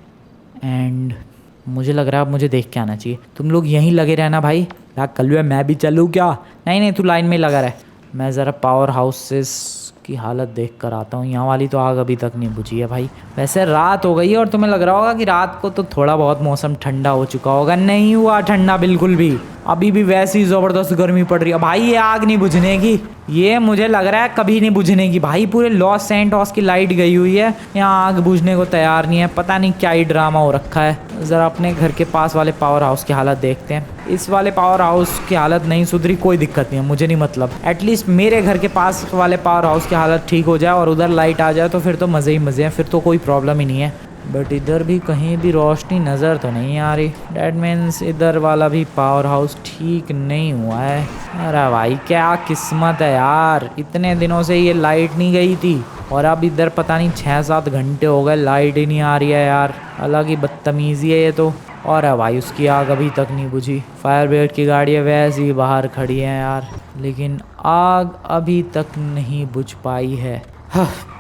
A: एंड मुझे लग रहा है अब मुझे देख के आना चाहिए। तुम लोग यहीं लगे रहना भाई। कल मैं भी चलूँ क्या? नहीं तू लाइन में लगा रहे, मैं ज़रा पावर हाउसेस की हालत देख कर आता हूँ। यहाँ वाली तो आग अभी तक नहीं बुझी है भाई। वैसे रात हो गई है और तुम्हें लग रहा होगा कि रात को तो थोड़ा बहुत मौसम ठंडा हो चुका होगा। नहीं हुआ ठंडा बिल्कुल भी, अभी भी वैसी ज़बरदस्त गर्मी पड़ रही है भाई। ये आग नहीं बुझने की, ये मुझे लग रहा है कभी नहीं बुझने की भाई। पूरे लॉस सैंटोस की लाइट गई हुई है, यहाँ आग बुझने को तैयार नहीं है। पता नहीं क्या ही ड्रामा हो रखा है। ज़रा अपने घर के पास वाले पावर हाउस की हालत देखते हैं। इस वाले पावर हाउस की हालत नहीं सुधरी, कोई दिक्कत नहीं है, मुझे नहीं मतलब। एटलीस्ट मेरे घर के पास वाले पावर हाउस की हालत ठीक हो जाए और उधर लाइट आ जाए तो फिर तो मज़े ही मज़े हैं, फिर तो कोई प्रॉब्लम ही नहीं है। बट इधर भी कहीं भी रोशनी नज़र तो नहीं आ रही। डैट मीन्स इधर वाला भी पावर हाउस ठीक नहीं हुआ है। अरे भाई क्या किस्मत है यार, इतने दिनों से ये लाइट नहीं गई थी और अब इधर पता नहीं 6-7 घंटे हो गए लाइट ही नहीं आ रही है यार। अलग ही बदतमीज़ी है ये तो। और है भाई उसकी आग अभी तक नहीं बुझी। फायर ब्रिगेड की गाड़ियाँ वैसे ही बाहर खड़ी हैं यार, लेकिन आग अभी तक नहीं बुझ पाई है।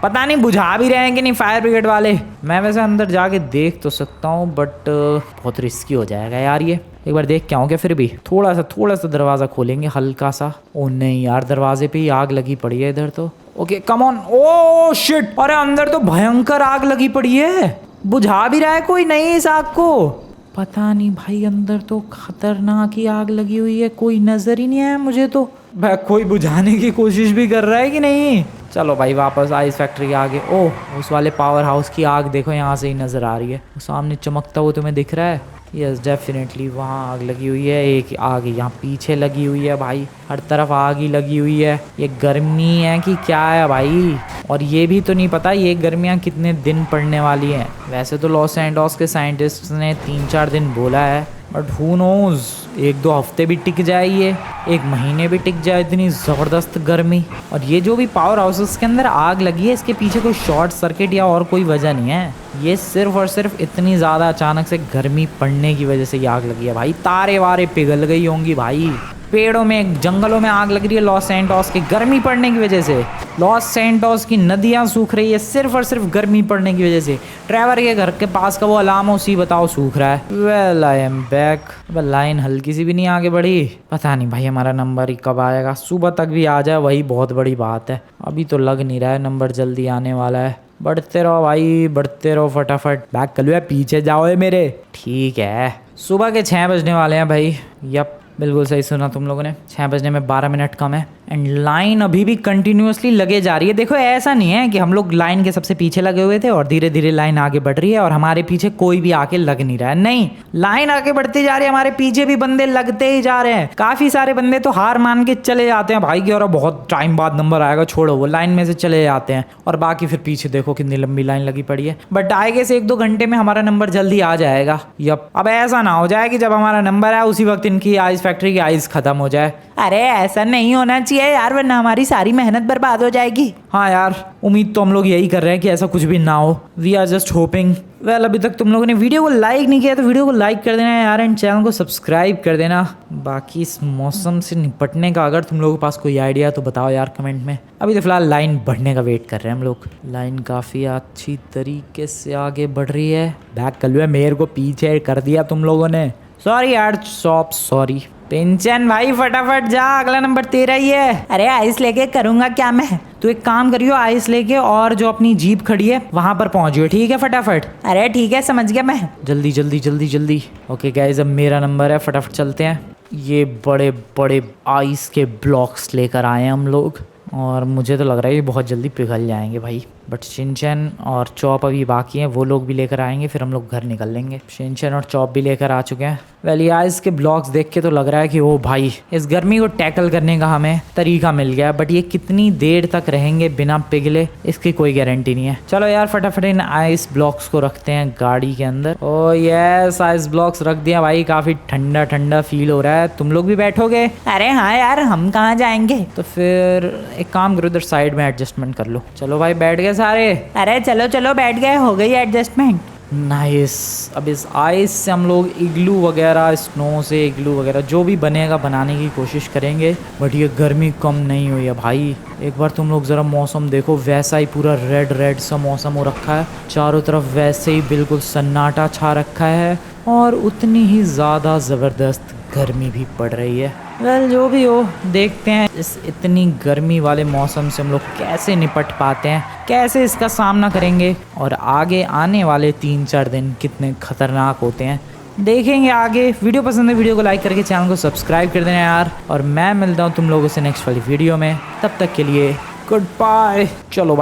A: पता नहीं बुझा भी रहे हैं कि नहीं फायर ब्रिगेड वाले। मैं वैसे अंदर जाके देख तो सकता हूँ बट बहुत रिस्की हो जाएगा यार ये। एक बार देख के आऊँ क्या? फिर भी थोड़ा सा दरवाज़ा खोलेंगे हल्का सा। ओ नहीं यार, दरवाजे पे ही आग लगी पड़ी है इधर तो। Okay come on. Oh shit, अरे अंदर तो भयंकर आग लगी पड़ी है। बुझा भी रहा है कोई नहीं इस आग को? पता नहीं भाई, अंदर तो खतरनाक ही आग लगी हुई है, कोई नजर ही नहीं आया मुझे तो। भाई कोई बुझाने की कोशिश भी कर रहा है कि नहीं? चलो भाई वापस आइस फैक्ट्री के आगे। ओह उस वाले पावर हाउस की आग देखो, यहाँ से ही नज़र आ रही है। सामने चमकता हुआ तुम्हें दिख रहा है? यस डेफिनेटली वहाँ आग लगी हुई है। एक आग यहाँ पीछे लगी हुई है भाई, हर तरफ आग ही लगी हुई है। ये गर्मी है कि क्या है भाई? और ये भी तो नहीं पता ये गर्मियाँ कितने दिन पड़ने वाली हैं। वैसे तो लॉस एंजल्स के साइंटिस्ट ने 3-4 दिन बोला है, बट हु नोज, 1-2 हफ्ते भी टिक जाए, ये 1 महीने भी टिक जाए, इतनी ज़बरदस्त गर्मी। और ये जो भी पावर हाउसेस के अंदर आग लगी है, इसके पीछे कोई शॉर्ट सर्किट या और कोई वजह नहीं है। ये सिर्फ और सिर्फ इतनी ज़्यादा अचानक से गर्मी पड़ने की वजह से ये आग लगी है भाई। तारे वारे पिघल गई होंगी भाई, पेड़ों में जंगलों में आग लग रही है लॉस सैंटोस की गर्मी पड़ने की वजह से। लॉस सैंटोस की नदियां सूख रही है सिर्फ और सिर्फ गर्मी पड़ने की वजह से। ट्रेवर के घर के पास का वो अलार्म उसी बताओ सूख रहा है। Well I am back. Line हल्की सी भी नहीं आगे बढ़ी। पता नहीं भाई हमारा नंबर ही कब आएगा। सुबह तक भी आ जाए वही बहुत बड़ी बात है। अभी तो लग नहीं रहा है नंबर जल्दी आने वाला है। बढ़ते रहो भाई, बढ़ते रहो फटाफट। बैक कर लो, पीछे जाओ मेरे। ठीक है, सुबह के 6 बजने वाले हैं भाई। यप बिल्कुल सही सुना तुम लोगों ने, 6 बजने में 12 मिनट कम है। एंड लाइन अभी भी कंटिन्यूअसली लगे जा रही है। देखो ऐसा नहीं है कि हम लोग लाइन के सबसे पीछे लगे हुए थे और धीरे धीरे लाइन आगे बढ़ रही है और हमारे पीछे कोई भी आके लग नहीं रहा है। नहीं, लाइन आगे बढ़ती जा रही है, हमारे पीछे भी बंदे लगते ही जा रहे हैं। काफी सारे बंदे तो हार मान के चले जाते हैं भाई की और बहुत टाइम बाद नंबर आएगा, छोड़ो, वो लाइन में से चले जाते हैं। और बाकी फिर पीछे देखो कितनी लंबी लाइन लगी पड़ी है। बट आएगे से 1-2 घंटे में हमारा नंबर जल्दी आ जाएगा। यप, अब ऐसा ना हो जाए कि जब हमारा नंबर आए उसी वक्त इनकी आइस फैक्ट्री की आइस खत्म हो जाए। अरे ऐसा नहीं होना चाहिए यार, वरना हमारी सारी मेहनत बर्बाद हो जाएगी। हाँ यार, उम्मीद तो हम लोग यही कर रहे हैं कि ऐसा कुछ भी ना हो। We are just hoping. Well अभी तक तुम लोगों ने वीडियो को लाइक नहीं किया तो वीडियो को लाइक कर देना यार, एंड चैनल को सब्सक्राइब कर देना। बाकी इस मौसम से निपटने का अगर तुम लोगों के पास कोई आइडिया तो बताओ यार कमेंट में। अभी तो फिलहाल लाइन बढ़ने का वेट कर रहे हैं हम लोग। लाइन काफ़ी अच्छी तरीके से आगे बढ़ रही है। बैक कर लो, मेरे को पीछे कर दिया तुम लोगों ने। सॉरी यार, सॉरी। पिंचन भाई फटाफट जा, अगला नंबर तेरा ही है। अरे आइस लेके करूंगा क्या मैं? तो एक काम करियो, आइस लेके और जो अपनी जीप खड़ी है वहां पर पहुंचियो, ठीक है? फटाफट। अरे ठीक है, समझ गया मैं। जल्दी जल्दी जल्दी जल्दी। ओके गाइस, अब मेरा नंबर है, फटाफट चलते हैं। ये बड़े बड़े आइस के ब्लॉक्स लेकर आए हैं हम लोग और मुझे तो लग रहा है ये बहुत जल्दी पिघल जाएंगे भाई। बट शिनचैन और चॉप अभी बाकी हैं, वो लोग भी लेकर आएंगे, फिर हम लोग घर निकल लेंगे। शिनचैन और चॉप भी लेकर आ चुके हैं। वेल यार इसके ब्लॉग्स देख के तो लग रहा है कि ओ भाई इस गर्मी को टैकल करने का हमें तरीका मिल गया, बट ये कितनी देर तक रहेंगे बिना पिघले इसकी कोई गारंटी नहीं है। चलो यार फटाफट इन आइस ब्लॉक्स को रखते हैं गाड़ी के अंदर। ओ यस आइस ब्लॉक्स रख दिया भाई, काफी ठंडा ठंडा फील हो रहा है। तुम लोग भी बैठोगे?
B: अरे हाँ यार, हम कहाँ जाएंगे?
A: तो फिर एक काम करो, इधर साइड में एडजस्टमेंट कर लो। चलो भाई बैठ गए सारे?
B: अरे चलो चलो बैठ गए, हो गई एडजस्टमेंट।
A: नाइस। अब इस आइस से हम लोग इग्लू वगैरह, स्नो से इग्लू वगैरह जो भी बनेगा बनाने की कोशिश करेंगे, बट ये गर्मी कम नहीं हुई है भाई। एक बार तुम लोग ज़रा मौसम देखो, वैसा ही पूरा रेड रेड सा मौसम हो रखा है, चारों तरफ वैसे ही बिल्कुल सन्नाटा छा रखा है और उतनी ही ज़्यादा ज़बरदस्त गर्मी भी पड़ रही है। वेल जो भी हो, देखते हैं इस इतनी गर्मी वाले मौसम से हम लोग कैसे निपट पाते हैं, कैसे इसका सामना करेंगे और आगे आने वाले 3-4 दिन कितने खतरनाक होते हैं देखेंगे आगे। वीडियो पसंद है वीडियो को लाइक करके चैनल को सब्सक्राइब कर देना यार, और मैं मिलता हूँ तुम लोगों से नेक्स्ट वाली वीडियो में। तब तक के लिए गुड बाय। चलो भाई।